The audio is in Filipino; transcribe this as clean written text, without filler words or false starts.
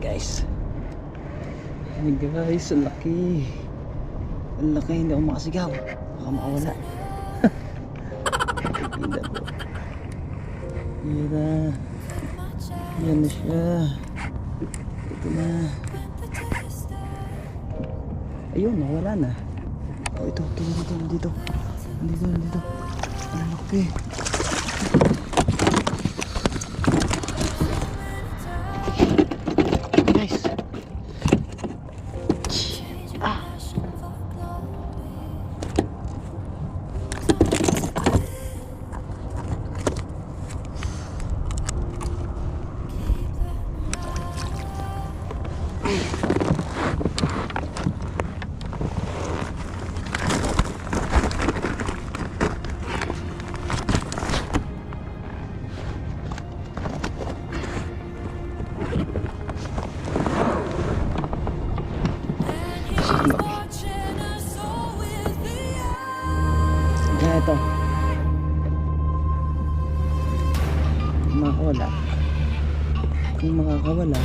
guys. Ay guys, ang laki. Ang laki, hindi ako makasigaw. Baka makawala. Ganda po. Yan. Yan na siya. Ito na. Ayun, nawala na. Oh, ito, dito. Nandito. Ang laki. Guys. Ah. Ito makakawala kung makakawala